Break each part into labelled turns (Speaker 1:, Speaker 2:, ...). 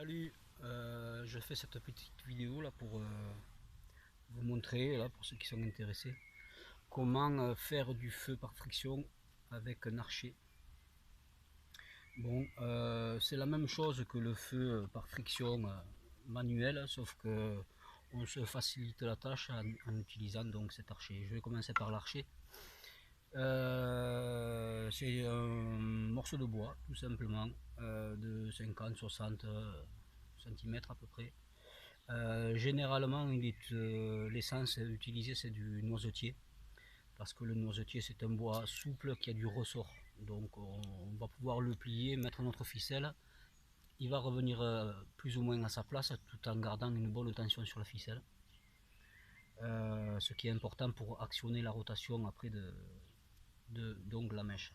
Speaker 1: Salut, je fais cette petite vidéo là pour vous montrer, là, pour ceux qui sont intéressés, comment faire du feu par friction avec un archer. Bon, c'est la même chose que le feu par friction manuel, sauf que on se facilite la tâche en utilisant donc cet archer. Je vais commencer par l'archer. C'est un morceau de bois, tout simplement, de 50-60 cm à peu près. Généralement, l'essence utilisée c'est du noisetier, parce que le noisetier c'est un bois souple qui a du ressort. Donc on va pouvoir le plier, mettre notre ficelle, il va revenir plus ou moins à sa place tout en gardant une bonne tension sur la ficelle. Ce qui est important pour actionner la rotation après donc la mèche.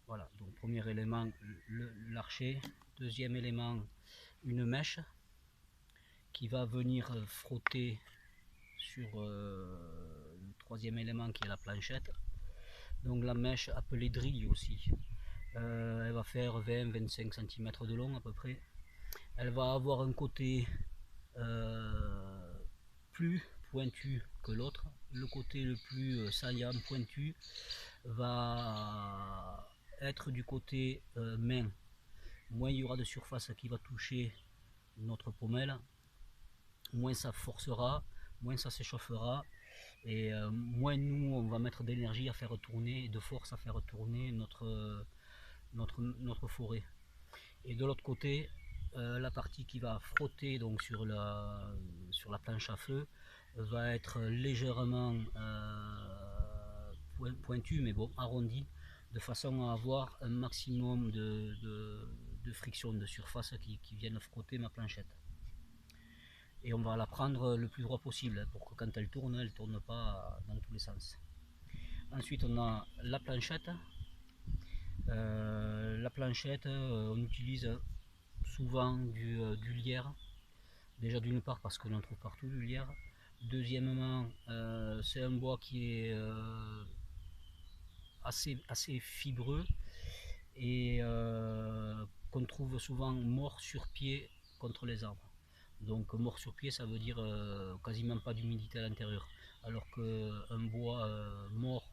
Speaker 1: Voilà, donc premier élément l'archer, deuxième élément une mèche qui va venir frotter sur le troisième élément qui est la planchette. Donc la mèche appelée drille aussi, elle va faire 20-25 cm de long à peu près. Elle va avoir un côté plus pointu que l'autre. Le côté le plus saillant, pointu, va être du côté main. Moins il y aura de surface qui va toucher notre pommelle, moins ça forcera, moins ça s'échauffera, et moins nous on va mettre d'énergie à faire tourner, de force à faire tourner notre forêt. Et de l'autre côté, la partie qui va frotter donc sur la planche à feu va être légèrement pointue, mais bon, arrondie, de façon à avoir un maximum de friction, de surface qui viennent frotter ma planchette. Et on va la prendre le plus droit possible pour que quand elle tourne pas dans tous les sens. Ensuite on a la planchette. On utilise souvent du lierre. Déjà d'une part parce qu'on en trouve partout du lierre. Deuxièmement, c'est un bois qui est assez fibreux et qu'on trouve souvent mort sur pied contre les arbres. Donc mort sur pied, ça veut dire quasiment pas d'humidité à l'intérieur. Alors qu'un bois mort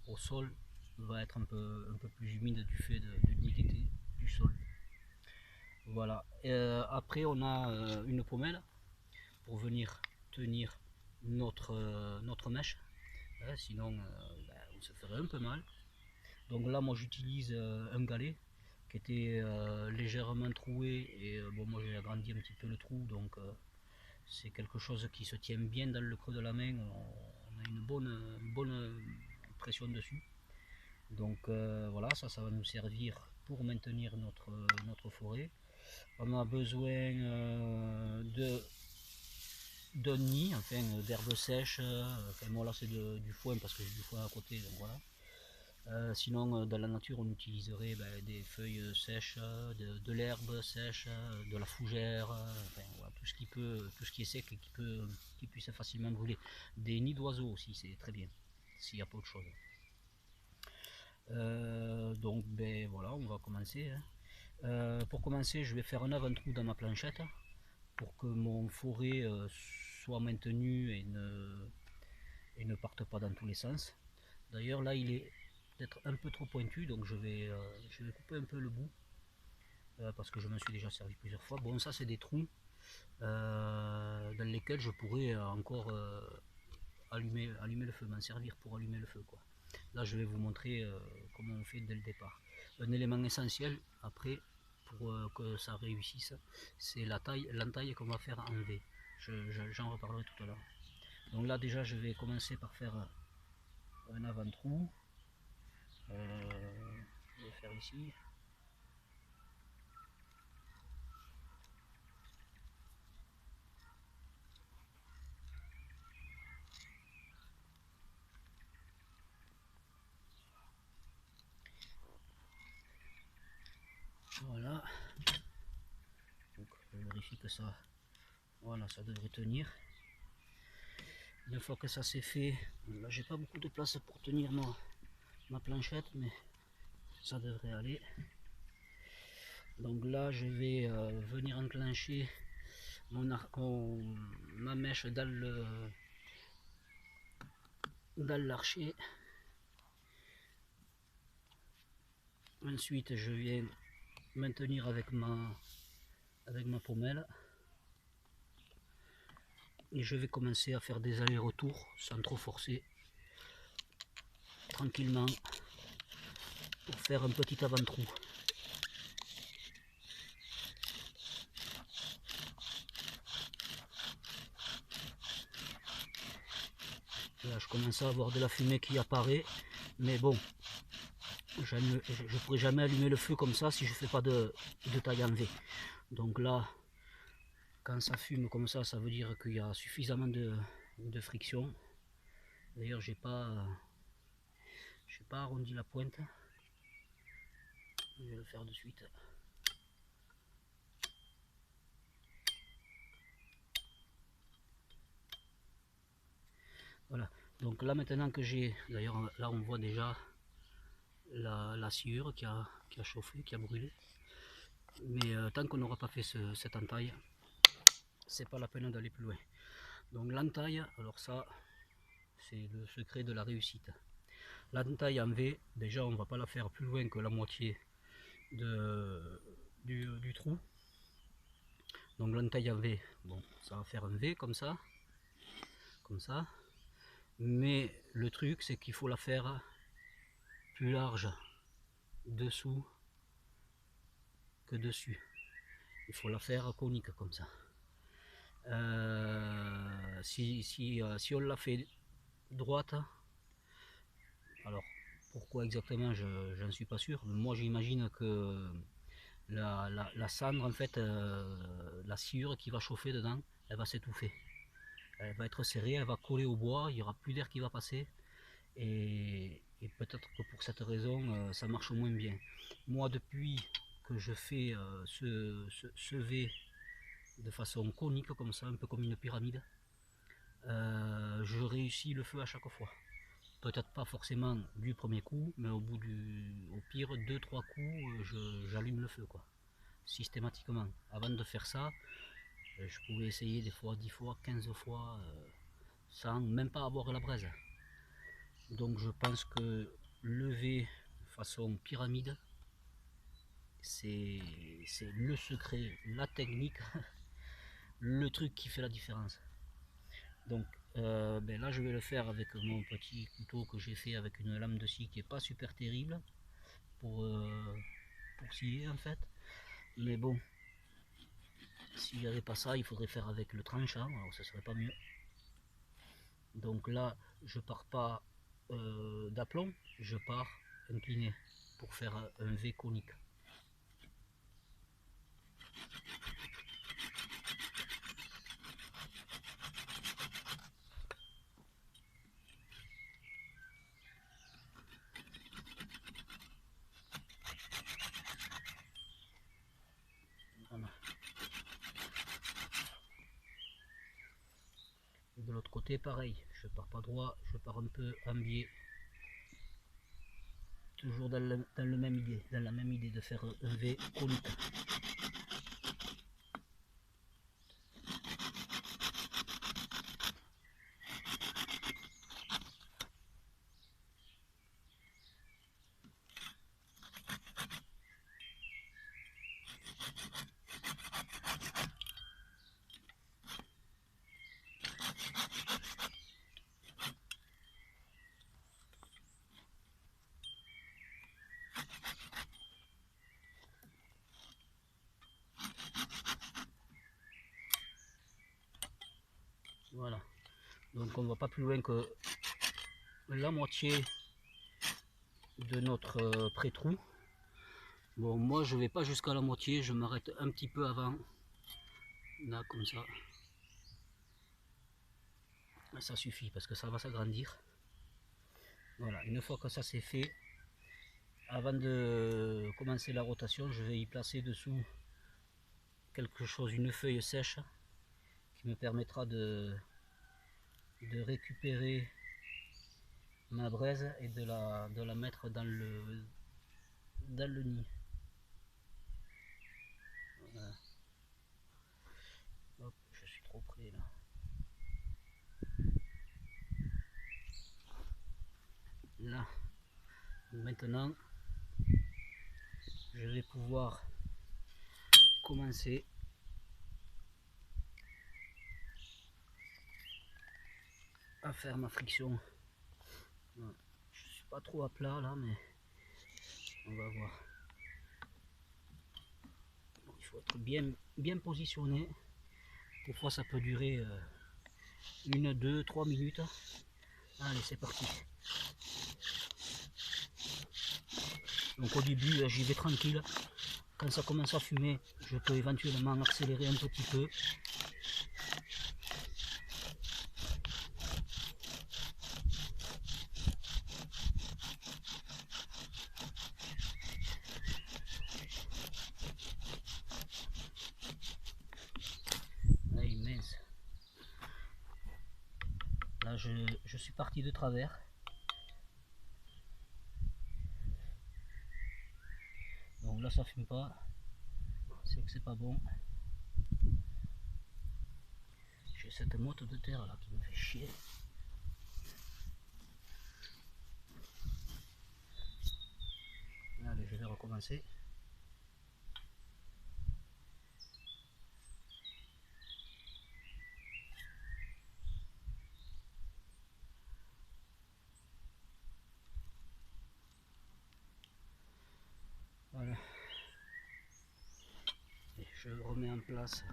Speaker 1: au sol va être un peu plus humide du fait de l'humidité du sol. Voilà. Après, on a une pommelle pour venir tenir notre mèche. Sinon, on se ferait un peu mal. Donc là, moi, j'utilise un galet qui était légèrement troué. Et bon, moi, j'ai agrandi un petit peu le trou. Donc, c'est quelque chose qui se tient bien dans le creux de la main. On a une bonne pression dessus. Donc voilà, ça va nous servir pour maintenir notre forêt. On a besoin d'un nid, enfin d'herbes sèches. Enfin moi là c'est du foin parce que j'ai du foin à côté, donc voilà. Sinon dans la nature on utiliserait des feuilles sèches, de l'herbe sèche, de la fougère, enfin, voilà, tout ce qui est sec et qui puisse facilement brûler. Des nids d'oiseaux aussi, c'est très bien s'il n'y a pas autre chose. Donc ben voilà, on va commencer, hein. Pour commencer, je vais faire un avant-trou dans ma planchette pour que mon forêt soit maintenu et ne parte pas dans tous les sens. D'ailleurs là il est peut-être un peu trop pointu, donc je vais couper un peu le bout parce que je m'en suis déjà servi plusieurs fois. Bon, ça c'est des trous dans lesquels je pourrais encore allumer le feu, m'en servir pour allumer le feu quoi. Là je vais vous montrer comment on fait dès le départ. Un élément essentiel après pour que ça réussisse, c'est l'entaille qu'on va faire en V. J'en reparlerai tout à l'heure. Donc là déjà je vais commencer par faire un avant-trou. Je vais faire ici. Voilà. Donc je vérifie que ça, voilà, ça devrait tenir. Une fois que ça c'est fait, là j'ai pas beaucoup de place pour tenir ma planchette, mais ça devrait aller. Donc là je vais venir enclencher ma mèche dans l'archet. Ensuite je viens maintenir avec ma pommelle et je vais commencer à faire des allers-retours sans trop forcer, tranquillement, pour faire un petit avant-trou. Là je commence à avoir de la fumée qui apparaît, mais bon, je ne pourrai jamais allumer le feu comme ça si je ne fais pas de taille en V. Donc là, quand ça fume comme ça, ça veut dire qu'il y a suffisamment de friction. D'ailleurs, j'ai pas arrondi la pointe. Je vais le faire de suite. Voilà. Donc là maintenant que j'ai, d'ailleurs là on voit déjà la sciure qui a chauffé, qui a brûlé. Mais tant qu'on n'aura pas fait cette entaille, c'est pas la peine d'aller plus loin. Donc l'entaille, alors ça c'est le secret de la réussite. L'entaille en V, déjà on va pas la faire plus loin que la moitié du trou. Donc l'entaille en V, bon, ça va faire un V comme ça, mais le truc c'est qu'il faut la faire plus large dessous que dessus. Il faut la faire conique comme ça. Si on la fait droite, alors pourquoi exactement, j'en suis pas sûr, mais moi j'imagine que la cendre, en fait, la sciure qui va chauffer dedans, elle va s'étouffer. Elle va être serrée, elle va coller au bois, il n'y aura plus d'air qui va passer. Et peut-être que pour cette raison, ça marche moins bien. Moi, depuis que je fais ce V de façon conique, comme ça, un peu comme une pyramide, je réussis le feu à chaque fois. Peut-être pas forcément du premier coup, mais au pire 2-3 coups, j'allume le feu, quoi. Systématiquement. Avant de faire ça, je pouvais essayer des fois 10 fois, 15 fois, sans même pas avoir la braise. Donc je pense que lever façon pyramide, c'est le secret, la technique, le truc qui fait la différence. Donc là je vais le faire avec mon petit couteau que j'ai fait avec une lame de scie qui est pas super terrible pour scier en fait. Mais bon, s'il n'y avait pas ça, il faudrait faire avec le tranchant, alors ça serait pas mieux. Donc là je pars pas d'aplomb, je pars incliné pour faire un V conique. Voilà. Et de l'autre côté pareil, je pars pas droit, je pars un peu en biais. Toujours dans la même idée de faire un V conique. Voilà, donc on va pas plus loin que la moitié de notre pré-trou. Bon, moi je vais pas jusqu'à la moitié, je m'arrête un petit peu avant, là comme ça. Ça suffit parce que ça va s'agrandir. Voilà, une fois que ça c'est fait, avant de commencer la rotation, je vais y placer dessous quelque chose, une feuille sèche qui me permettra de récupérer ma braise et de la mettre dans le nid. Hop, je suis trop près là. Là, maintenant, je vais pouvoir commencer à faire ma friction. Je suis pas trop à plat là, mais on va voir. Il faut être bien positionné. Des fois ça peut durer 1, 2, 3 minutes. Allez, c'est parti. Donc au début j'y vais tranquille. Quand ça commence à fumer, je peux éventuellement accélérer un petit peu. Là, immense. Là je suis parti de travers. Donc là ça fume pas. C'est que c'est pas bon. J'ai cette motte de terre là qui me fait chier. Allez, je vais recommencer. Voilà. Et je remets en place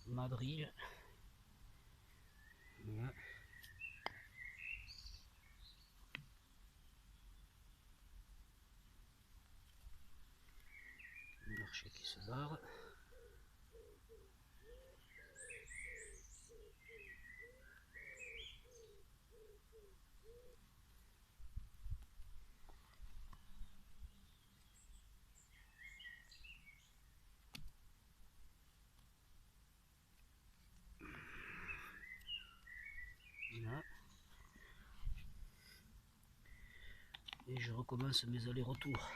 Speaker 1: ma drille. Voilà. Le marché qui se barre. Voilà. Et je recommence mes allers-retours.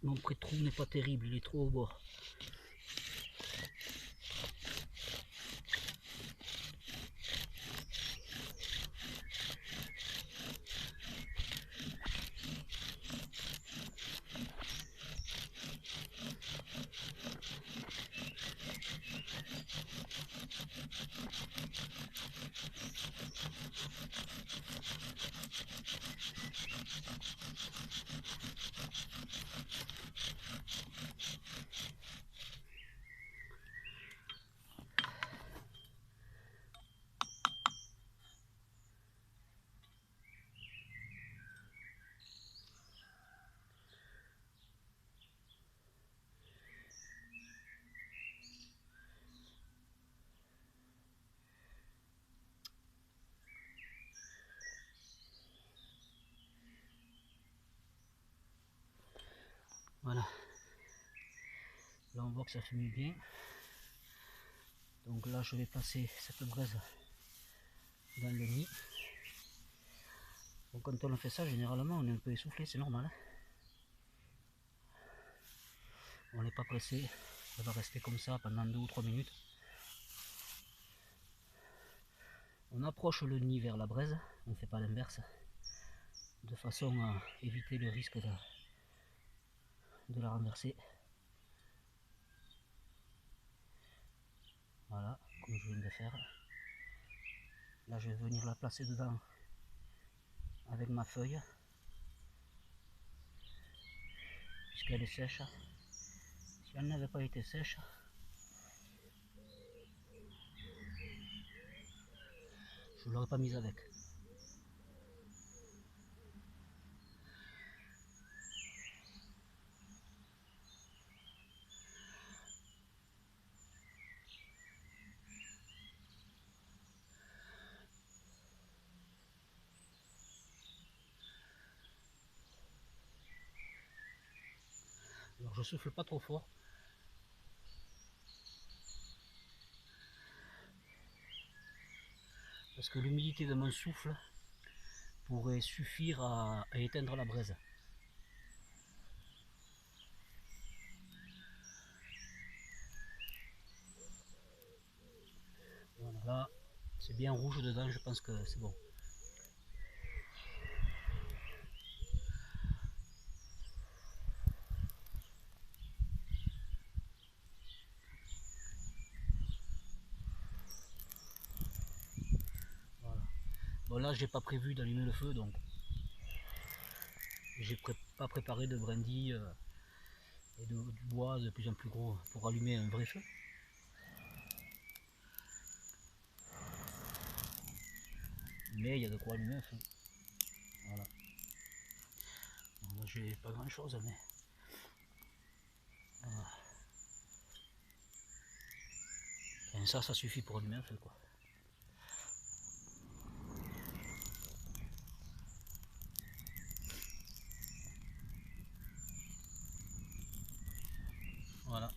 Speaker 1: Mon pré-trou n'est pas terrible, il est trop au bord. Voilà. Là on voit que ça fume bien. Donc là je vais passer cette braise dans le nid. Donc quand on fait ça, généralement on est un peu essoufflé, c'est normal. On n'est pas pressé, ça va rester comme ça pendant 2 ou 3 minutes. On approche le nid vers la braise, on ne fait pas l'inverse, de façon à éviter le risque de la renverser. Voilà, comme je viens de faire. Là je vais venir la placer dedans avec ma feuille, puisqu'elle est sèche. Si elle n'avait pas été sèche, je ne l'aurais pas mise avec. Alors je souffle pas trop fort. Parce que l'humidité de mon souffle pourrait suffire à éteindre la braise. Voilà, là c'est bien rouge dedans, je pense que c'est bon. Voilà. Bon là j'ai pas prévu d'allumer le feu, donc j'ai pas préparé de brindilles et du bois de plus en plus gros pour allumer un vrai feu. Mais il y a de quoi allumer un feu. Voilà. Bon, là j'ai pas grand chose, mais voilà. Et ça suffit pour allumer un feu, quoi. Voilà.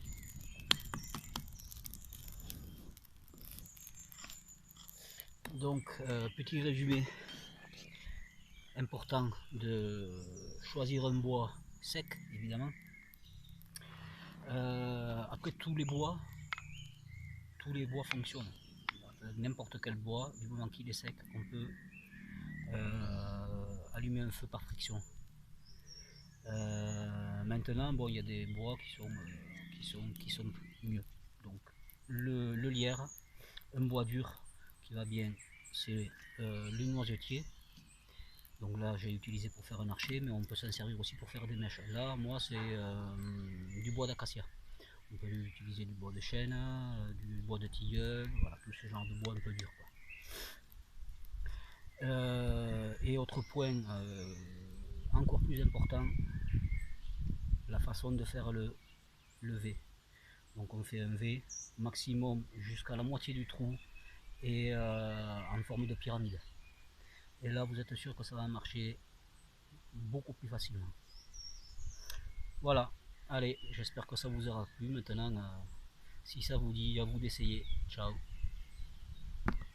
Speaker 1: Donc, petit résumé important de choisir un bois sec, évidemment. Après, tous les bois fonctionnent. N'importe quel bois, du moment qu'il est sec, on peut allumer un feu par friction. Maintenant, bon, il y a des bois qui sont mieux. Donc, le lierre, un bois dur qui va bien, c'est le noisetier. Donc là, j'ai utilisé pour faire un archer, mais on peut s'en servir aussi pour faire des mèches. Là, moi, c'est du bois d'acacia. On peut utiliser du bois de chêne, du bois de tilleul, voilà, tout ce genre de bois un peu dur, quoi. Et autre point encore plus important, la façon de faire le V. Donc on fait un V maximum jusqu'à la moitié du trou et en forme de pyramide. Et là, vous êtes sûr que ça va marcher beaucoup plus facilement. Voilà, allez, j'espère que ça vous aura plu. Maintenant, si ça vous dit, à vous d'essayer. Ciao.